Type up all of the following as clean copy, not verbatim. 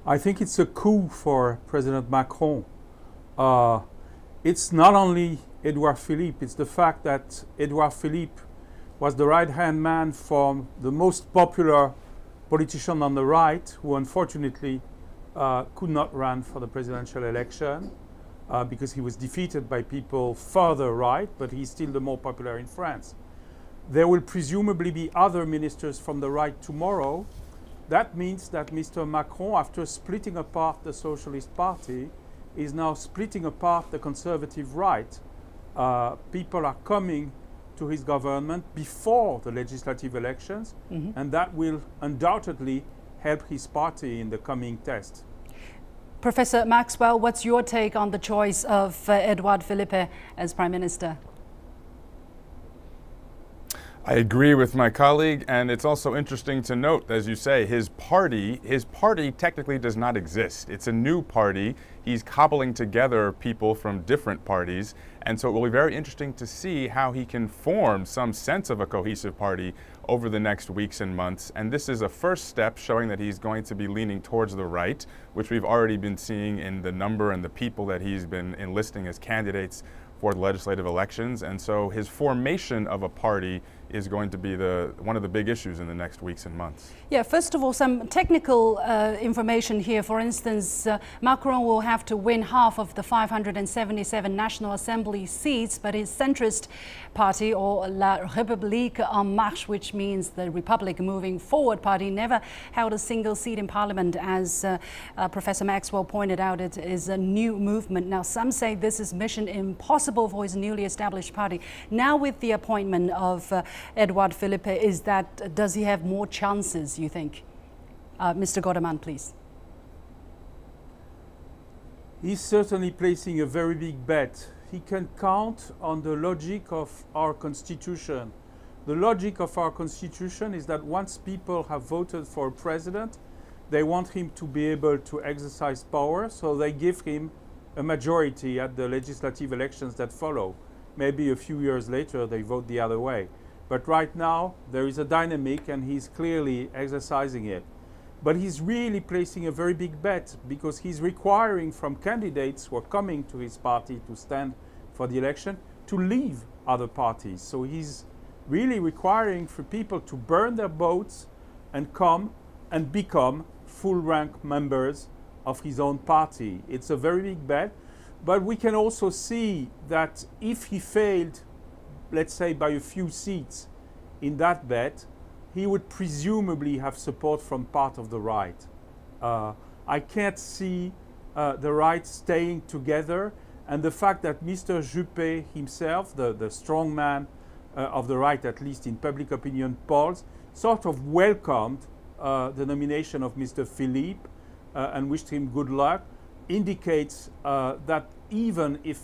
I think it's a coup for President Macron. Uh, it's not only Edouard Philippe, it's the fact that Edouard Philippe was the right-hand man for the most popular politician on the right, who unfortunately could not run for the presidential election because he was defeated by people further right, but he's still the more popular in France. There will presumably be other ministers from the right tomorrow. That means that Mr. Macron, after splitting apart the Socialist Party, is now splitting apart the conservative right. People are coming to his government before the legislative elections, and that will undoubtedly help his party in the coming test. Professor Maxwell, what's your take on the choice of Edouard Philippe as Prime Minister? I agree with my colleague, and it's also interesting to note, as you say, his party technically does not exist. It's a new party. He's cobbling together people from different parties, and so it will be very interesting to see how he can form some sense of a cohesive party over the next weeks and months. And this is a first step showing that he's going to be leaning towards the right, which we've already been seeing in the number and the people that he's been enlisting as candidates for the legislative elections. And so his formation of a party is going to be one of the big issues in the next weeks and months. Yeah, first of all, some technical information here. For instance, Macron will have to win half of the 577 National Assembly seats, but his centrist party, or La République en Marche, which means the Republic Moving Forward party, never held a single seat in Parliament. As Professor Maxwell pointed out, it is a new movement. Now, some say this is mission impossible for his newly established party. Now, with the appointment of Edouard Philippe, does he have more chances, you think? Mr. Godement, please. He's certainly placing a very big bet. He can count on the logic of our Constitution. The logic of our Constitution is that once people have voted for a president, they want him to be able to exercise power, so they give him a majority at the legislative elections that follow. Maybe a few years later they vote the other way. But right now there is a dynamic and he's clearly exercising it. But he's really placing a very big bet because he's requiring from candidates who are coming to his party to stand for the election to leave other parties. So he's really requiring for people to burn their boats and come and become full-rank members of his own party. It's a very big bet, but we can also see that if he failed, let's say by a few seats in that bet, he would presumably have support from part of the right. I can't see the right staying together, and the fact that Mr. Juppé himself, the strong man of the right, at least in public opinion polls, sort of welcomed the nomination of Mr. Philippe and wished him good luck, indicates that even if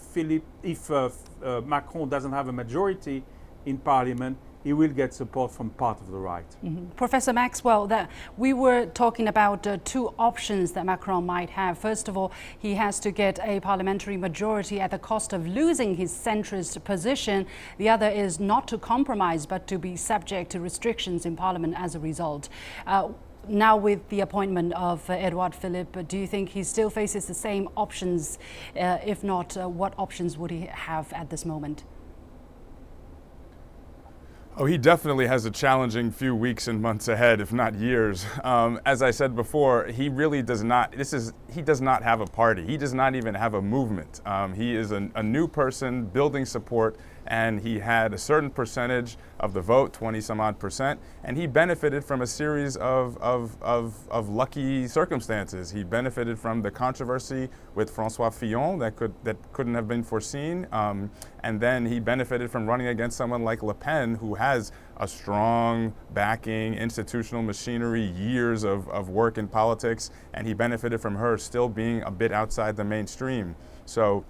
Macron doesn't have a majority in Parliament, he will get support from part of the right. Professor Maxwell, we were talking about two options that Macron might have. First of all, he has to get a parliamentary majority at the cost of losing his centrist position. The other is not to compromise, but to be subject to restrictions in Parliament as a result. Now, with the appointment of Edouard Philippe, do you think he still faces the same options? If not, what options would he have at this moment? Oh, he definitely has a challenging few weeks and months ahead, if not years. As I said before, he really does not, he does not have a party. He does not even have a movement. He is a new person building support, and he had a certain percentage of the vote, 20 some odd percent, and he benefited from a series of lucky circumstances. He benefited from the controversy with François Fillon that couldn't have been foreseen, and then he benefited from running against someone like Le Pen, who has a strong backing, institutional machinery, years of work in politics, and he benefited from her still being a bit outside the mainstream. So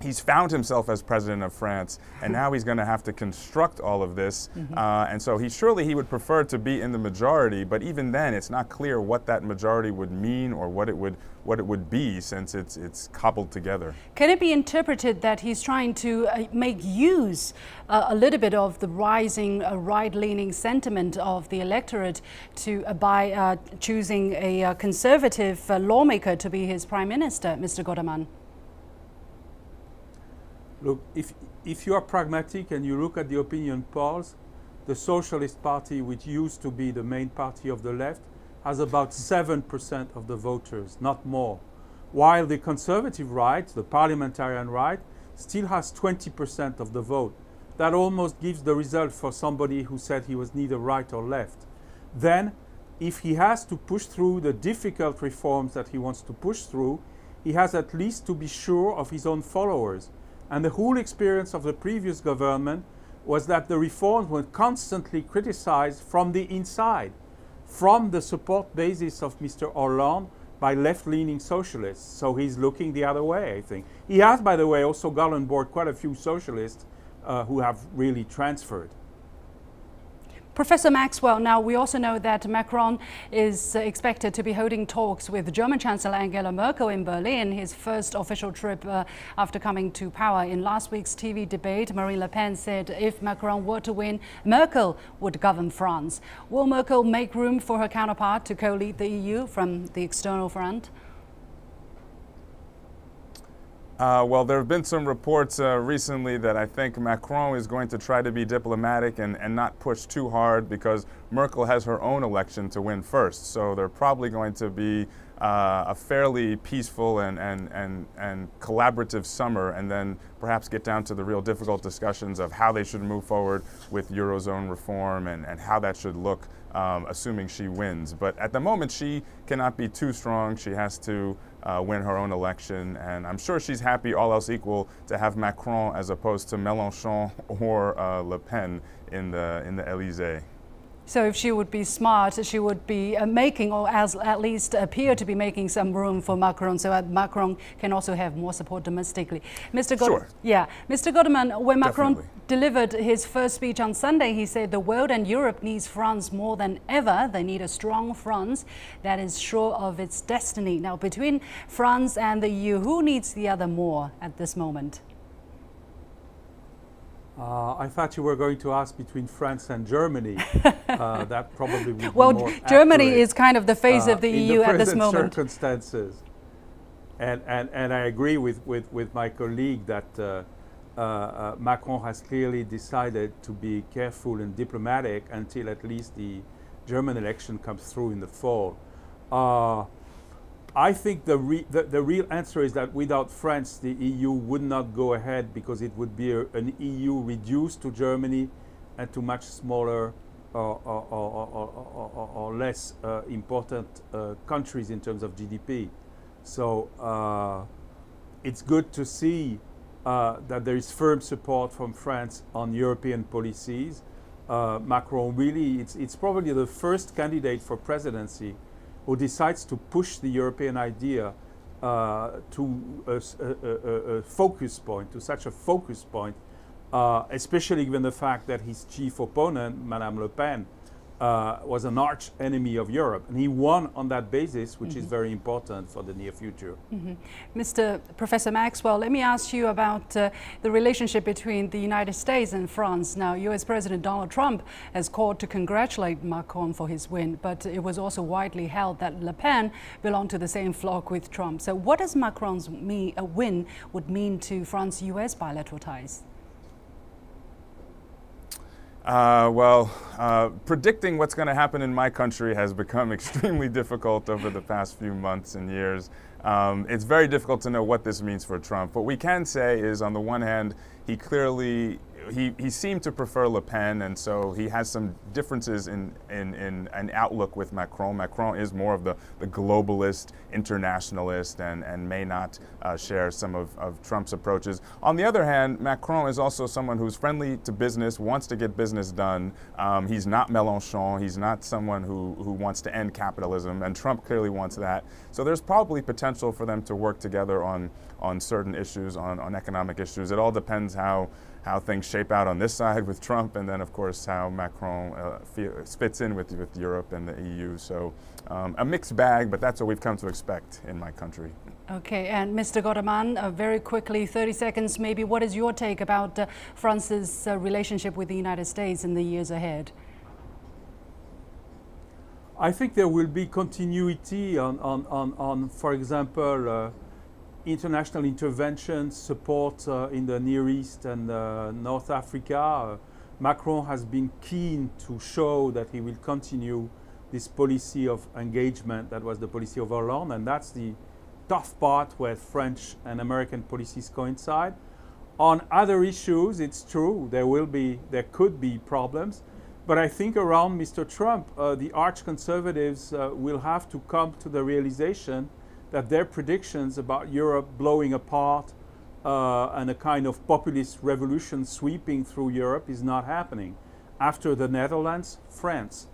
he's found himself as president of France, and now he's going to have to construct all of this. And so surely he would prefer to be in the majority, but even then it's not clear what that majority would mean or what it would be, since it's cobbled together. Can it be interpreted that he's trying to make use a little bit of the rising right-leaning sentiment of the electorate by choosing a conservative lawmaker to be his prime minister, Mr. Godement? Look, if you are pragmatic and you look at the opinion polls, the Socialist Party, which used to be the main party of the left, has about 7% of the voters, not more. While the conservative right, the parliamentarian right, still has 20% of the vote. That almost gives the result for somebody who said he was neither right or left. Then, if he has to push through the difficult reforms that he wants to push through, he has at least to be sure of his own followers. And the whole experience of the previous government was that the reforms were constantly criticized from the inside, from the support basis of Mr. Hollande by left-leaning socialists. So he's looking the other way, I think. He has, by the way, also got on board quite a few socialists who have really transferred. Professor Maxwell, now we also know that Macron is expected to be holding talks with German Chancellor Angela Merkel in Berlin, his first official trip after coming to power. In last week's TV debate, Marine Le Pen said if Macron were to win, Merkel would govern France. Will Merkel make room for her counterpart to co-lead the EU from the external front? Well, there have been some reports recently that I think Macron is going to try to be diplomatic and not push too hard, because Merkel has her own election to win first. So they're probably going to be a fairly peaceful and collaborative summer, and then perhaps get down to the real difficult discussions of how they should move forward with Eurozone reform and how that should look, assuming she wins. But at the moment, she cannot be too strong. She has to win her own election, and I'm sure she's happy, all else equal, to have Macron as opposed to Mélenchon or Le Pen in the Élysée. So if she would be smart, she would be making, or at least appear to be making, some room for Macron, so that Macron can also have more support domestically. Mr. Sure. Yeah, Mr. Godement, when Macron Definitely delivered his first speech on Sunday, he said the world and Europe needs France more than ever. They need a strong France that is sure of its destiny. Now, between France and the EU, who needs the other more at this moment? I thought you were going to ask between France and Germany. That probably would be well, more Germany accurate, is kind of the face of the EU at this moment. Circumstances. And I agree with my colleague that Macron has clearly decided to be careful and diplomatic until at least the German election comes through in the fall. I think the real answer is that without France, the EU would not go ahead, because it would be an EU reduced to Germany and to much smaller or less important countries in terms of GDP. So it's good to see that there is firm support from France on European policies. Macron really, it's probably the first candidate for presidency who decides to push the European idea to a focus point, to such a focus point, especially given the fact that his chief opponent, Madame Le Pen, was an arch enemy of Europe, and he won on that basis, which is very important for the near future. Mr. Professor Maxwell, let me ask you about the relationship between the United States and France. Now, US President Donald Trump has called to congratulate Macron for his win, but it was also widely held that Le Pen belonged to the same flock with Trump. So what does Macron's win would mean to France-US bilateral ties? Predicting what's going to happen in my country has become extremely difficult over the past few months and years. It's very difficult to know what this means for Trump. What we can say is, on the one hand, he clearly he seemed to prefer Le Pen, and so he has some differences in an outlook with Macron. Macron is more of the globalist, internationalist, and may not share some of Trump's approaches. On the other hand, Macron is also someone who's friendly to business, wants to get business done. He's not Mélenchon. He's not someone who wants to end capitalism, and Trump clearly wants that. So there's probably potential for them to work together on certain issues, on economic issues. It all depends how things shape out on this side with Trump, and then of course how Macron fits in with Europe and the EU. So a mixed bag, but that's what we've come to expect in my country. Okay, and Mr. Godement, very quickly, 30 seconds maybe, what is your take about France's relationship with the United States in the years ahead? I think there will be continuity on for example, international intervention, support in the Near East and North Africa. Macron has been keen to show that he will continue this policy of engagement that was the policy of Hollande, and that's the tough part where French and American policies coincide. On other issues, it's true, there could be problems, but I think around Mr. Trump, the arch conservatives will have to come to the realization that their predictions about Europe blowing apart and a kind of populist revolution sweeping through Europe is not happening. After the Netherlands, France.